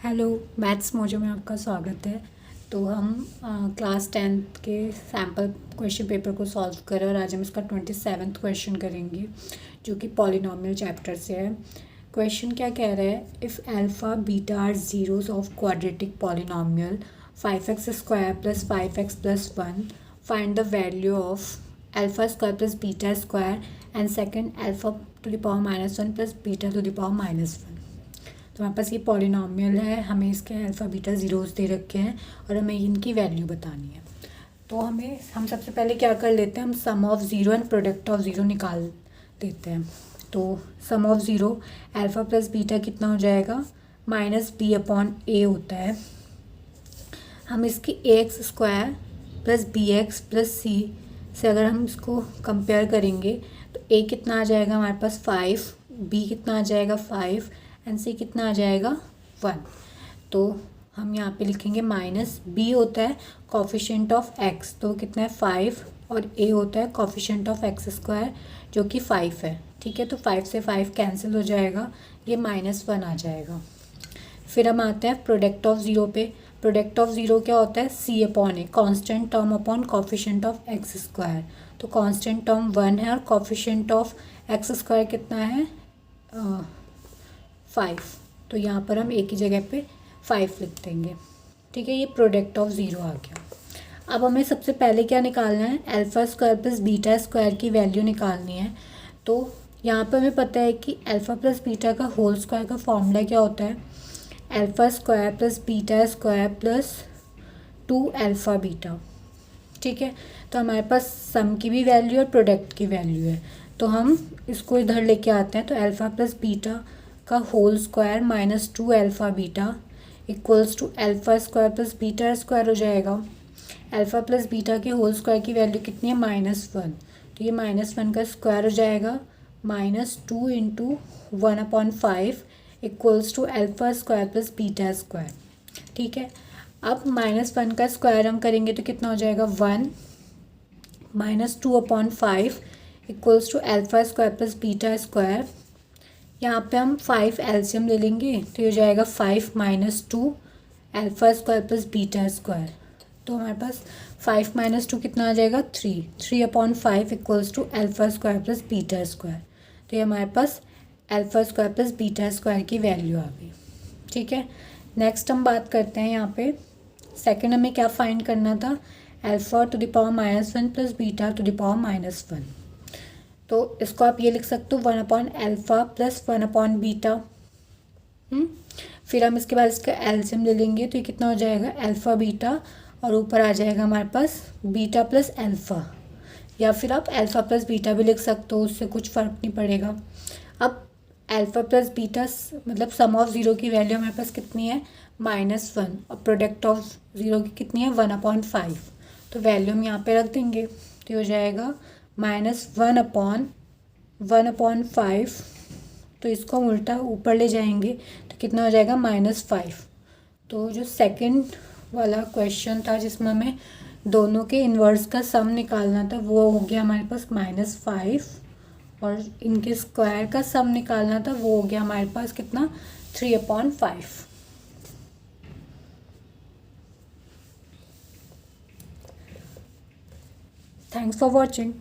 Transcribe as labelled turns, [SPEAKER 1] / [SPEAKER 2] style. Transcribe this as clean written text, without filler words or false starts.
[SPEAKER 1] Hello. Maths mojo में आपका स्वागत है। तो हम क्लास 10th के सैम्पल क्वेश्चन पेपर को सॉल्व करें और आज हम इसका 27th क्वेश्चन करेंगे जो कि पॉलिनॉमियल चैप्टर से है। क्वेश्चन क्या कह रहा है, if alpha beta are zeros of quadratic polynomial 5x² plus 5x plus 1 find the value of alpha square plus beta square and second alpha to the power -1 plus beta to the power -1। तो हमारे पास ये polynomial है, हमें इसके alpha beta zeros दे रखे हैं और हमें इनकी वैल्यू बतानी है। तो हम सबसे पहले क्या कर लेते हैं, हम sum of zero and product of zero निकाल देते हैं। तो sum of zero alpha plus beta कितना हो जाएगा, -b/a होता है। हम इसकी ax² plus bx plus c से अगर हम इसको कंपेयर करेंगे तो a कितना आ जाएगा हमारे पास 5, b कितना आ जाएगा 5 एंड सी कितना आ जाएगा 1। तो हम यहाँ पे लिखेंगे -b होता है कोफिशिएंट ऑफ x, तो कितना है 5, और a होता है कोफिशिएंट ऑफ x² जो कि 5 है। ठीक है, तो 5 से 5 कैंसिल हो जाएगा, ये -1 आ जाएगा। फिर हम आते हैं प्रोडक्ट ऑफ ज़ीरो पे। प्रोडक्ट ऑफ ज़ीरो क्या होता है, c/a constant term upon coefficient of x²। तो कांस्टेंट टर्म 1 है और कोफिशिएंट ऑफ x² कितना है 5। तो यहाँ पर हम एक ही जगह पे 5 लिख देंगे। ठीक है, ये प्रोडक्ट ऑफ ज़ीरो आ गया। अब हमें सबसे पहले क्या निकालना है, alpha square plus beta square की वैल्यू निकालनी है। तो यहाँ पर हमें पता है कि अल्फ़ा प्लस बीटा का होल स्क्वायर का फॉर्मूला क्या होता है, alpha square plus beta square plus 2 alpha beta. ठीक है, तो हमारे पास सम की भी वैल्यू और प्रोडक्ट की वैल्यू है, तो हम इसको इधर लेके आते हैं। तो अल्फ़ा प्लस बीटा का whole square -2 alpha beta equals to alpha square plus beta square हो जाएगा। अल्फ़ा प्लस बीटा के होल स्क्वायर की वैल्यू कितनी है -1, तो ये -1 का स्क्वायर हो जाएगा, -2 into 1/5 equals to alpha square plus beta square. ठीक है, अब -1 का स्क्वायर हम करेंगे तो कितना हो जाएगा 1, -2/5 equals to alpha square plus beta square. यहाँ पे हम 5 एलसीएम ले लेंगे तो ये हो जाएगा 5 - 2 alpha square plus beta square. तो हमारे पास 5 - 2 कितना आ जाएगा 3/5 equals to alpha square plus beta square. तो ये हमारे पास alpha square plus beta square की वैल्यू आ गई। ठीक है, नेक्स्ट हम बात करते हैं यहाँ पे सेकेंड हमें क्या फाइंड करना था, alpha to the power -1 plus beta to the power -1। तो इसको आप ये लिख सकते हो 1/अल्फ़ा प्लस 1/बीटा। फिर हम इसके बाद इसका एलसीएम ले लेंगे तो ये कितना हो जाएगा अल्फ़ा बीटा, और ऊपर आ जाएगा हमारे पास बीटा प्लस अल्फ़ा, या फिर आप अल्फ़ा प्लस बीटा भी लिख सकते हो, उससे कुछ फ़र्क नहीं पड़ेगा। अब अल्फ़ा प्लस बीटा मतलब सम ऑफ ज़ीरो की वैल्यू हमारे पास कितनी है -1, और प्रोडक्ट ऑफ ज़ीरो की कितनी है 1/5। तो वैल्यू हम यहाँ पे रख देंगे, तो हो जाएगा -1/1/5। तो इसको हम उल्टा ऊपर ले जाएंगे तो कितना हो जाएगा -5। तो जो सेकंड वाला क्वेश्चन था जिसमें हमें दोनों के इन्वर्स का सम निकालना था वो हो गया हमारे पास -5, और इनके स्क्वायर का सम निकालना था वो हो गया हमारे पास कितना 3/5। Thanks for watching.